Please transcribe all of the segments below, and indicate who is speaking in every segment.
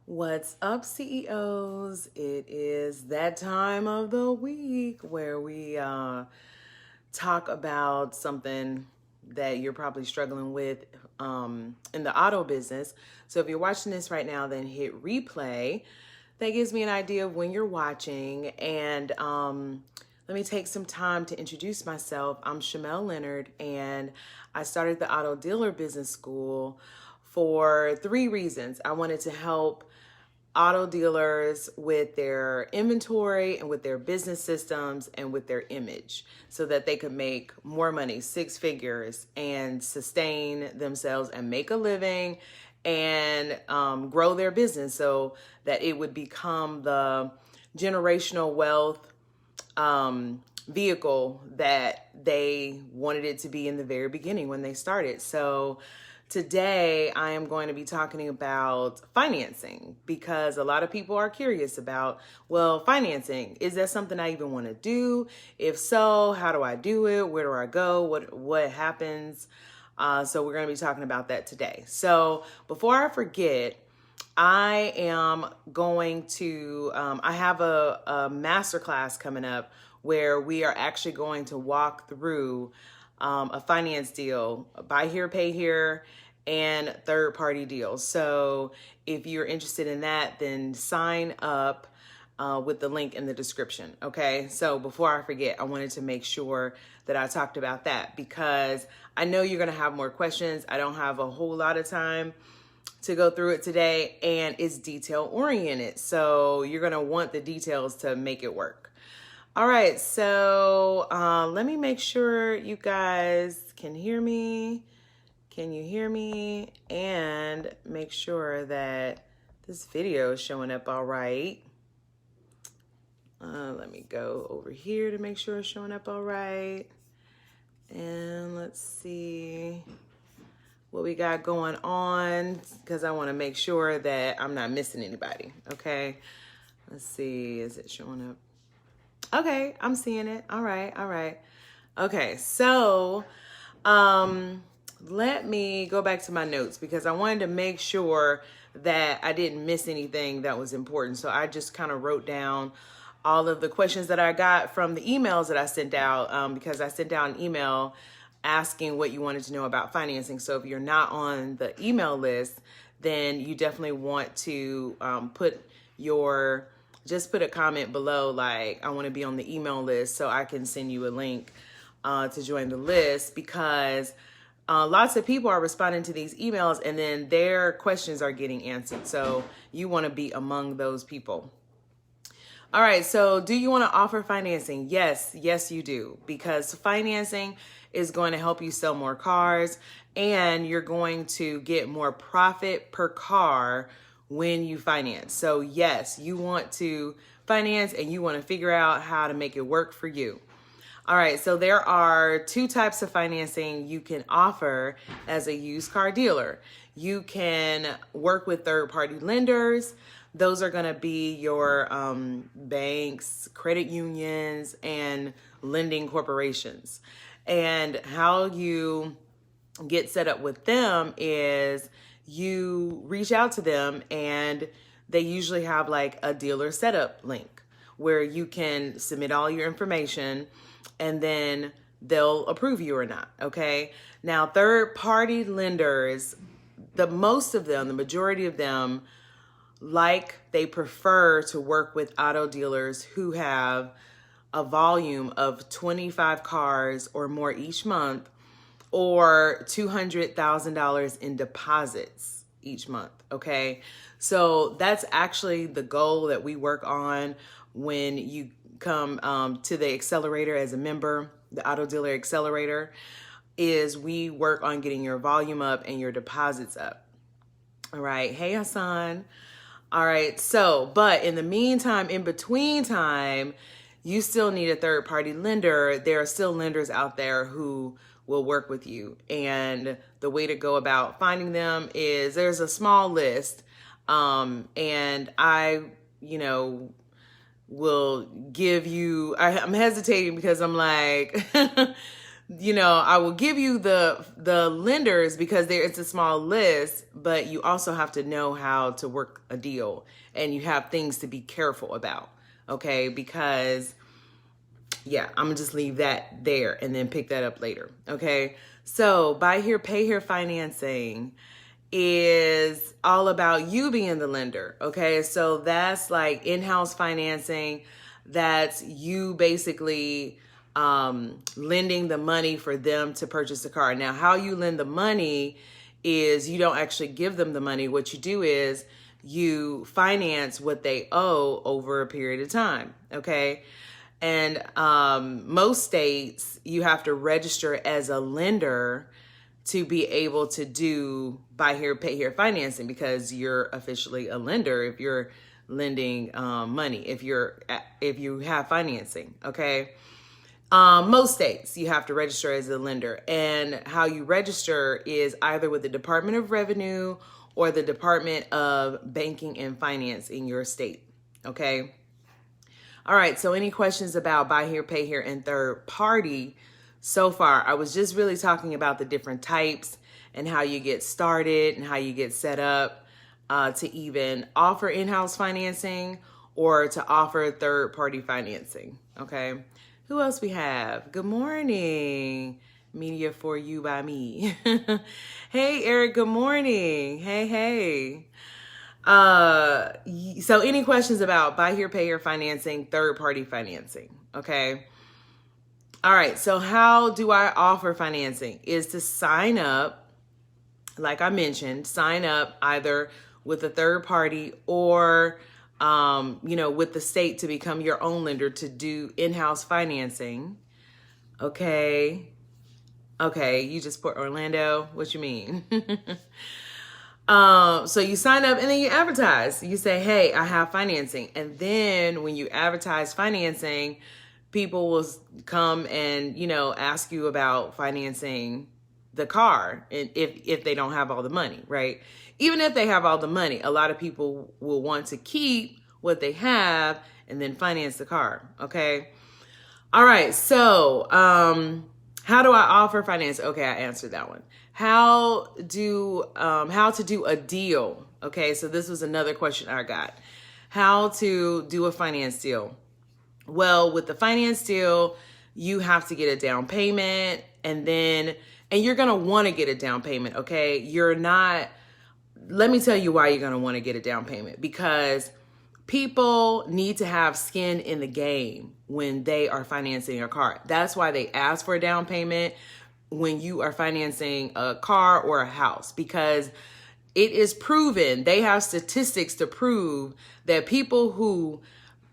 Speaker 1: What's up, CEOs? It is that time of the week where we talk about something that you're probably struggling with in the auto business. So if you're watching this right now, then hit replay. That gives me an idea of when you're watching. And let me take some time to introduce myself. I'm Shamel Leonard, and I started the Auto Dealer Business School for 3 reasons. I wanted to help auto dealers with their inventory and with their business systems and with their image so that they could make more money, 6 figures, and sustain themselves and make a living and grow their business so that it would become the generational wealth vehicle that they wanted it to be in the very beginning when they started. So today, I am going to be talking about financing because a lot of people are curious about, well, financing, is that something I even want to do? If so, how do I do it? Where do I go? What happens? So we're going to be talking about that today. So before I forget, I am going to, I have a masterclass coming up where we are actually going to walk through a finance deal, buy here, pay here, and third-party deals. So if you're interested in that, then sign up with the link in the description, okay? So before I forget, I wanted to make sure that I talked about that because I know you're gonna have more questions. I don't have a whole lot of time to go through it today, and it's detail-oriented. So you're gonna want the details to make it work. All right, so let me make sure you guys can hear me. Can you hear me? And make sure that this video is showing up all right. Let me go over here to make sure it's showing up all right. And let's see what we got going on because I want to make sure that I'm not missing anybody, okay? Let's see, is it showing up? Okay, I'm seeing it. All right. Okay, so let me go back to my notes because I wanted to make sure that I didn't miss anything that was important. So I just kind of wrote down all of the questions that I got from the emails that I sent out because I sent out an email asking what you wanted to know about financing. So if you're not on the email list, then you definitely want to just put a comment below, like, I want to be on the email list so I can send you a link to join the list because lots of people are responding to these emails and then their questions are getting answered. So you want to be among those people. All right, so do you want to offer financing? Yes, you do, because financing is going to help you sell more cars and you're going to get more profit per car when you finance. So yes, you want to finance and you want to figure out how to make it work for you. All right, so there are 2 types of financing you can offer as a used car dealer. You can work with third-party lenders. Those are going to be your banks, credit unions, and lending corporations. And how you get set up with them is you reach out to them and they usually have like a dealer setup link where you can submit all your information and then they'll approve you or not, okay? Now, third-party lenders, the majority of them, they prefer to work with auto dealers who have a volume of 25 cars or more each month or $200,000 in deposits each month, okay? So that's actually the goal that we work on when you come to the accelerator as a member, the Auto Dealer Accelerator, is we work on getting your volume up and your deposits up. All right, hey Hassan. All right, so, but in the meantime, in between time, you still need a third-party lender. There are still lenders out there who will work with you. And the way to go about finding them is there's a small list. And I, will give you, I'm hesitating because I'm like, I will give you the lenders because it's a small list, but you also have to know how to work a deal, and you have things to be careful about. Okay, because yeah, I'm gonna just leave that there and then pick that up later. Okay, so buy here, pay here financing is all about you being the lender. Okay, so that's like in-house financing. That's you basically lending the money for them to purchase the car. Now, how you lend the money is you don't actually give them the money. What you do is you finance what they owe over a period of time. Okay. And most states, you have to register as a lender to be able to do buy here, pay here financing, because you're officially a lender if you're lending money, if you have financing. Okay. Most states, you have to register as a lender, and how you register is either with the Department of Revenue or the Department of Banking and Finance in your state. Okay. All right, so any questions about buy here, pay here, and third party so far? I was just really talking about the different types and how you get started and how you get set up to even offer in-house financing or to offer third party financing. Okay, who else we have? Good morning. Media for you by me. Hey, Eric, good morning. Hey. So any questions about buy here, pay here financing, third party financing? Okay. All right. So how do I offer financing? Is to sign up, like I mentioned, sign up either with a third party or, with the state to become your own lender to do in-house financing. Okay. You just put Orlando. What you mean? So you sign up and then you advertise. You say, hey, I have financing. And then when you advertise financing, people will come and, ask you about financing the car. And if they don't have all the money, right? Even if they have all the money, a lot of people will want to keep what they have and then finance the car. Okay. All right. So, how do I offer finance? Okay, I answered that one. How to do a deal? Okay, so this was another question I got. How to do a finance deal? Well, with the finance deal, you have to get a down payment, and you're gonna want to get a down payment. Okay, let me tell you why you're gonna want to get a down payment, because people need to have skin in the game when they are financing a car. That's why they ask for a down payment when you are financing a car or a house, because it is proven, they have statistics to prove that people who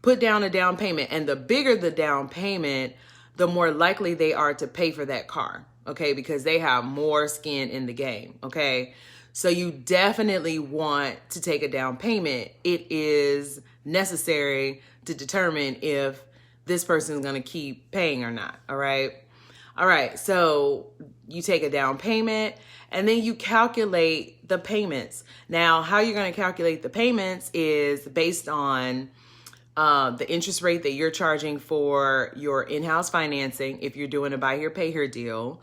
Speaker 1: put down a down payment, and the bigger the down payment, the more likely they are to pay for that car. Okay, because they have more skin in the game. Okay. So you definitely want to take a down payment. It is necessary to determine if this person is going to keep paying or not. All right. So you take a down payment and then you calculate the payments. Now, how you're going to calculate the payments is based on the interest rate that you're charging for your in-house financing, if you're doing a buy here, pay here deal,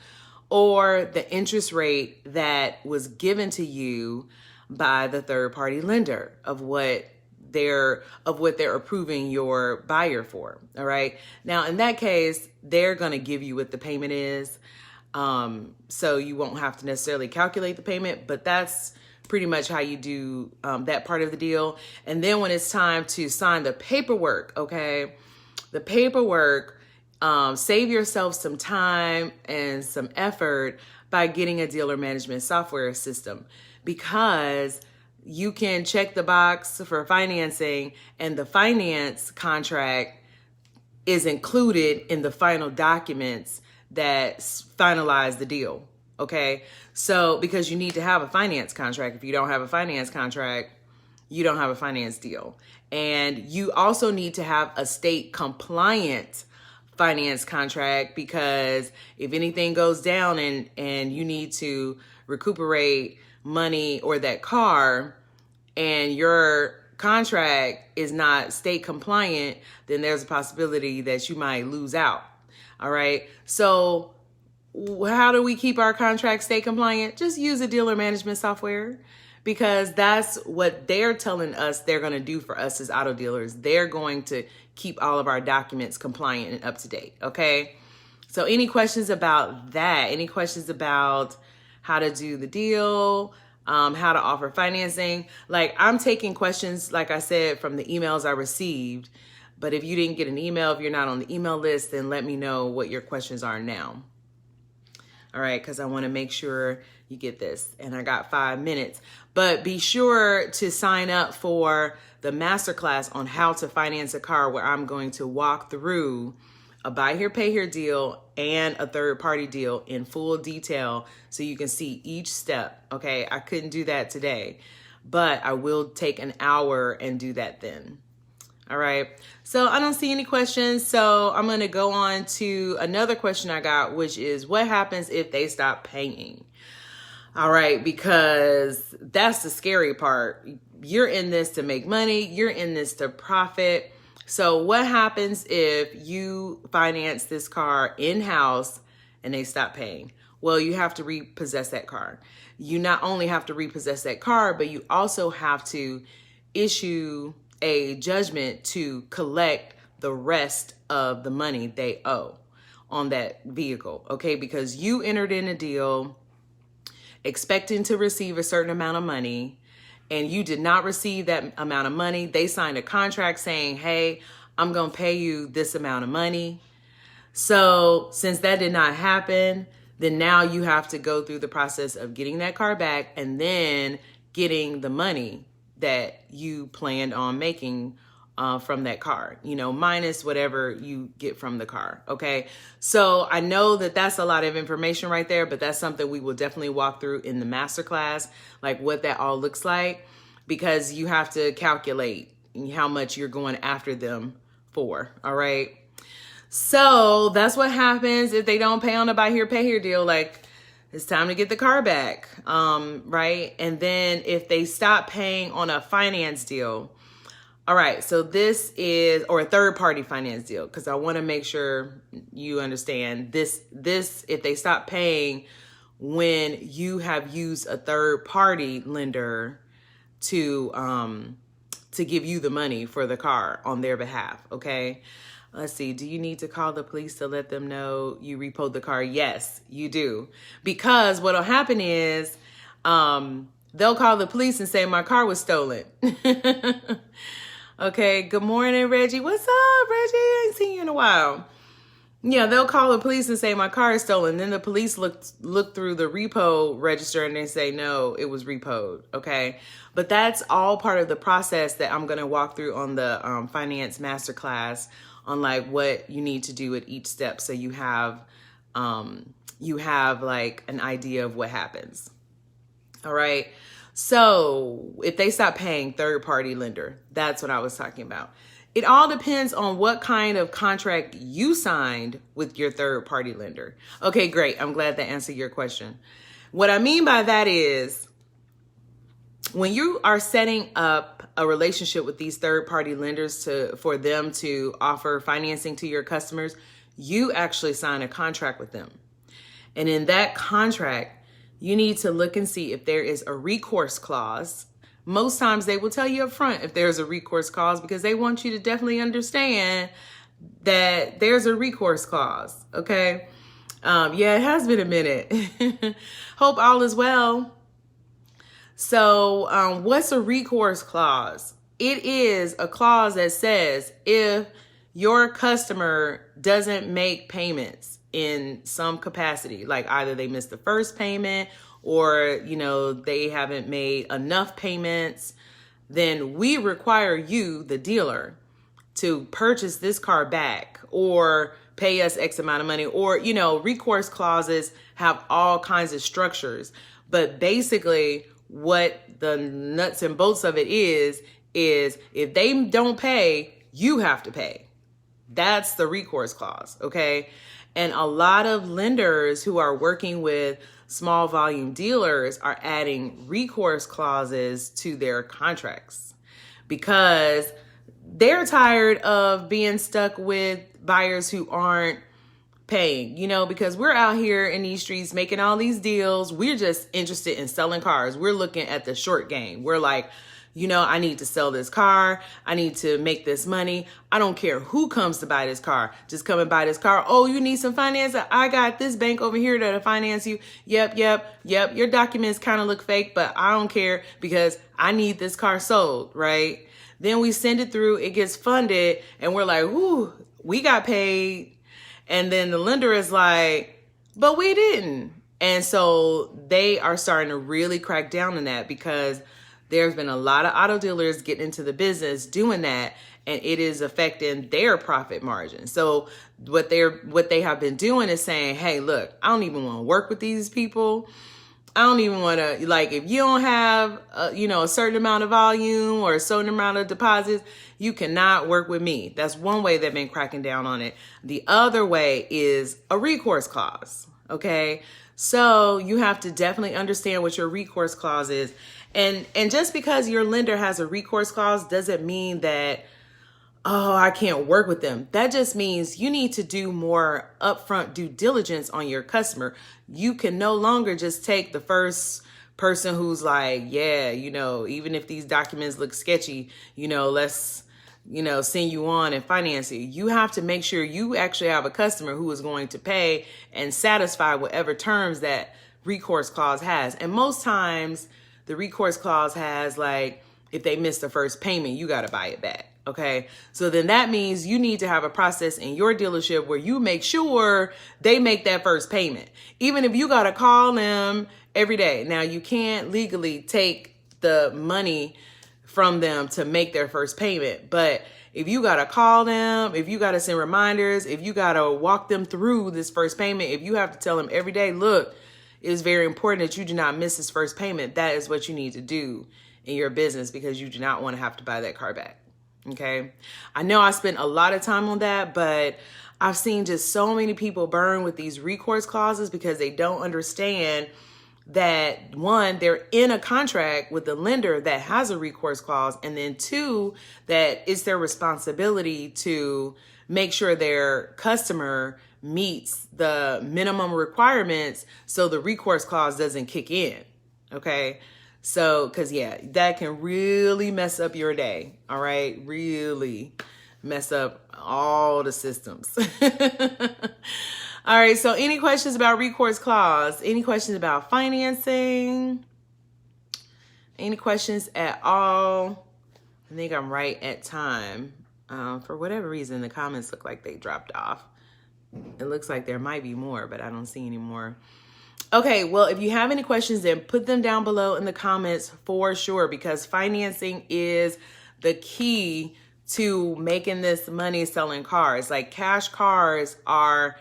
Speaker 1: or the interest rate that was given to you by the third party lender of what they're approving your buyer for. All right. Now, in that case, they're going to give you what the payment is. So you won't have to necessarily calculate the payment, but that's pretty much how you do that part of the deal. And then when it's time to sign the paperwork, okay, the paperwork, save yourself some time and some effort by getting a dealer management software system, because you can check the box for financing and the finance contract is included in the final documents that finalize the deal. Okay. So because you need to have a finance contract. If you don't have a finance contract, you don't have a finance deal. And you also need to have a state compliant finance contract, because if anything goes down and you need to recuperate money or that car and your contract is not state compliant, then there's a possibility that you might lose out. All right. So how do we keep our contracts stay compliant? Just use a dealer management software, because that's what they're telling us they're going to do for us as auto dealers. They're going to keep all of our documents compliant and up to date. Okay. So any questions about that? Any questions about how to do the deal? How to offer financing? Like, I'm taking questions, like I said, from the emails I received. But if you didn't get an email, if you're not on the email list, then let me know what your questions are now. All right, because I want to make sure you get this. And I got 5 minutes. But be sure to sign up for the masterclass on how to finance a car, where I'm going to walk through a buy here, pay here deal and a third party deal in full detail, so you can see each step. Okay, I couldn't do that today, but I will take an hour and do that then. All right, so I don't see any questions, so I'm going to go on to another question I got, which is, what happens if they stop paying? All right, because that's the scary part. You're in this to make money. You're in this to profit. So what happens if you finance this car in-house and they stop paying? Well, you have to repossess that car. You not only have to repossess that car, but you also have to issue a judgment to collect the rest of the money they owe on that vehicle, okay? Because you entered in a deal expecting to receive a certain amount of money, and you did not receive that amount of money. They signed a contract saying, hey, I'm going to pay you this amount of money. So since that did not happen, then now you have to go through the process of getting that car back and then getting the money that you planned on making from that car, minus whatever you get from the car. Okay. So I know that that's a lot of information right there, but that's something we will definitely walk through in the masterclass, like what that all looks like, because you have to calculate how much you're going after them for. All right. So that's what happens if they don't pay on a buy here, pay here deal. Like, it's time to get the car back. Right. And then if they stop paying on a finance deal, all right, so this is, or a third party finance deal, because I want to make sure you understand this, if they stop paying when you have used a third party lender to give you the money for the car on their behalf. Okay. Let's see. Do you need to call the police to let them know you repoed the car? Yes, you do. Because what'll happen is, they'll call the police and say my car was stolen. Okay, good morning, Reggie. What's up, Reggie? I ain't seen you in a while. Yeah, they'll call the police and say my car is stolen. Then the police look through the repo register and they say, no, it was repoed. Okay, but that's all part of the process that I'm going to walk through on the finance masterclass, on like what you need to do at each step, so you have like an idea of what happens. All right. So if they stop paying, third party lender, that's what I was talking about. It all depends on what kind of contract you signed with your third party lender. Okay, great. I'm glad that answered your question. What I mean by that is, when you are setting up a relationship with these third party lenders for them to offer financing to your customers, you actually sign a contract with them. And in that contract, you need to look and see if there is a recourse clause. Most times they will tell you up front if there's a recourse clause, because they want you to definitely understand that there's a recourse clause. Okay. Yeah, it has been a minute. Hope all is well. So what's a recourse clause? It is a clause that says if your customer doesn't make payments in some capacity, like either they missed the first payment or, they haven't made enough payments, then we require you, the dealer, to purchase this car back or pay us X amount of money, or, recourse clauses have all kinds of structures. But basically what the nuts and bolts of it is if they don't pay, you have to pay. That's the recourse clause. Okay. And a lot of lenders who are working with small volume dealers are adding recourse clauses to their contracts because they're tired of being stuck with buyers who aren't paying, you know, because we're out here in these streets making all these deals. We're just interested in selling cars. We're looking at the short game. We're like, you know, I need to sell this car. I need to make this money. I don't care who comes to buy this car. Just come and buy this car. Oh, you need some finance? I got this bank over here that'll finance you. Yep. Your documents kind of look fake, but I don't care because I need this car sold, right? Then we send it through, it gets funded, and we're like, whoo, we got paid. And then the lender is like, but we didn't. And so they are starting to really crack down on that because there's been a lot of auto dealers getting into the business doing that, and it is affecting their profit margin. So what they have been doing is saying, hey, look, I don't even want to work with these people. I don't even want to, like, if you don't have, a certain amount of volume or a certain amount of deposits, you cannot work with me. That's one way they've been cracking down on it. The other way is a recourse clause. Okay. So you have to definitely understand what your recourse clause is. And just because your lender has a recourse clause doesn't mean that, oh, I can't work with them. That just means you need to do more upfront due diligence on your customer. You can no longer just take the first person who's like, yeah, even if these documents look sketchy, let's, send you on and finance you. You have to make sure you actually have a customer who is going to pay and satisfy whatever terms that recourse clause has. And most times the recourse clause has, like, if they miss the first payment, you got to buy it back. Okay. So then that means you need to have a process in your dealership where you make sure they make that first payment, even if you got to call them every day. Now, you can't legally take the money from them to make their first payment, but if you got to call them, if you got to send reminders, if you got to walk them through this first payment, if you have to tell them every day, look, it is very important that you do not miss this first payment. That is what you need to do in your business because you do not want to have to buy that car back. Okay. I know I spent a lot of time on that, but I've seen just so many people burn with these recourse clauses because they don't understand that, one, they're in a contract with the lender that has a recourse clause, and then two, that it's their responsibility to make sure their customer meets the minimum requirements so the recourse clause doesn't kick in. Okay. So, cause that can really mess up your day. All right. Really mess up all the systems. All right. So any questions about recourse clause? Any questions about financing? Any questions at all? I think I'm right at time. For whatever reason, the comments look like they dropped off. It looks like there might be more, but I don't see any more. Okay, well, if you have any questions, then put them down below in the comments for sure, because financing is the key to making this money selling cars. Like, cash cars are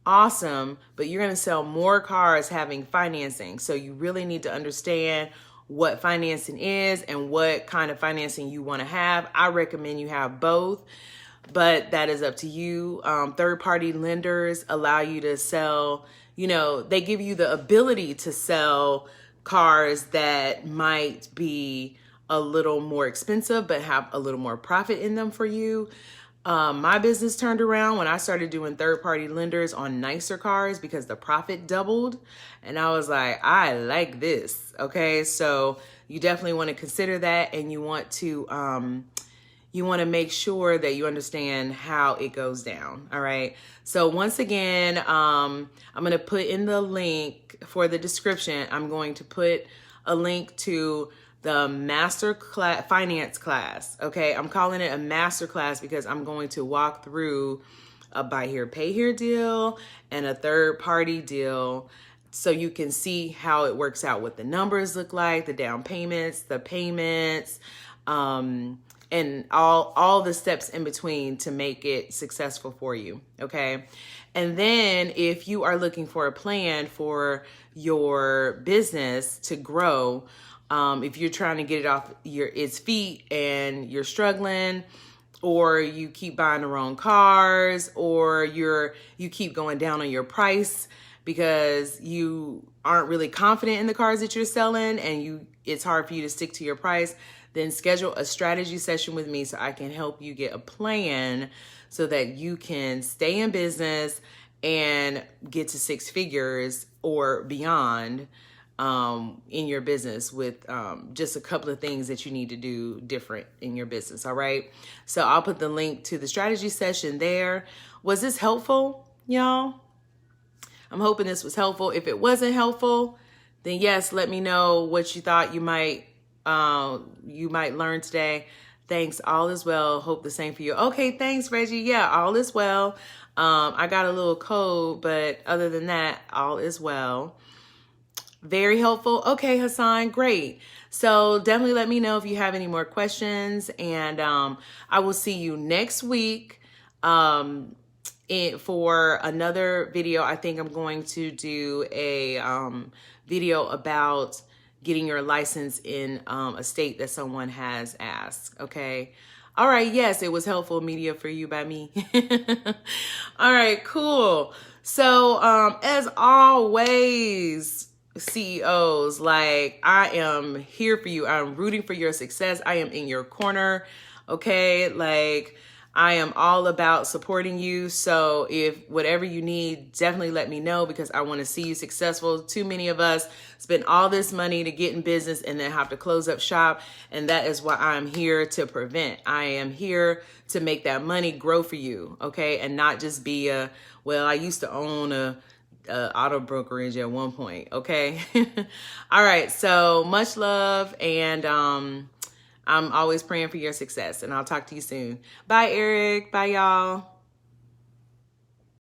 Speaker 1: awesome, but you're going to sell more cars having financing. So you really need to understand what financing is and what kind of financing you want to have. I recommend you have both, but that is up to you. Third-party lenders allow you to sell, they give you the ability to sell cars that might be a little more expensive, but have a little more profit in them for you. My business turned around when I started doing third-party lenders on nicer cars because the profit doubled. And I was like, I like this. Okay. So you definitely want to consider that. And you want to make sure that you understand how it goes down. All right. So once again, I'm going to put in the link for the description. I'm going to put a link to the Masterclass finance class. Okay. I'm calling it a Masterclass because I'm going to walk through a buy here, pay here deal and a third party deal. So you can see how it works out, what the numbers look like, the down payments, the payments, and all the steps in between to make it successful for you. Okay. And then if you are looking for a plan for your business to grow, if you're trying to get it off its feet and you're struggling, or you keep buying the wrong cars, or you keep going down on your price because you aren't really confident in the cars that you're selling and it's hard for you to stick to your price, then schedule a strategy session with me so I can help you get a plan so that you can stay in business and get to six figures or beyond in your business with just a couple of things that you need to do different in your business. All right. So I'll put the link to the strategy session there. Was this helpful, y'all? I'm hoping this was helpful. If it wasn't helpful, then yes, let me know what you thought you might learn today. Thanks. All is well. Hope the same for you. Okay. Thanks, Reggie. Yeah, all is well. I got a little cold, but other than that, all is well. Very helpful. Okay, Hassan, great. So definitely let me know if you have any more questions, and I will see you next week for another video. I think I'm going to do a video about getting your license in a state that someone has asked. Okay. All right. Yes, it was helpful media for you by me. All right, cool. So as always, CEOs, like, I am here for you. I'm rooting for your success. I am in your corner. Okay. Like, I am all about supporting you. So if whatever you need, definitely let me know, because I want to see you successful. Too many of us spend all this money to get in business and then have to close up shop. And that is what I'm here to prevent. I am here to make that money grow for you. Okay. And not just be well, I used to own a auto brokerage at one point. Okay. All right. So much love. And I'm always praying for your success, and I'll talk to you soon. Bye, Eric. Bye, y'all.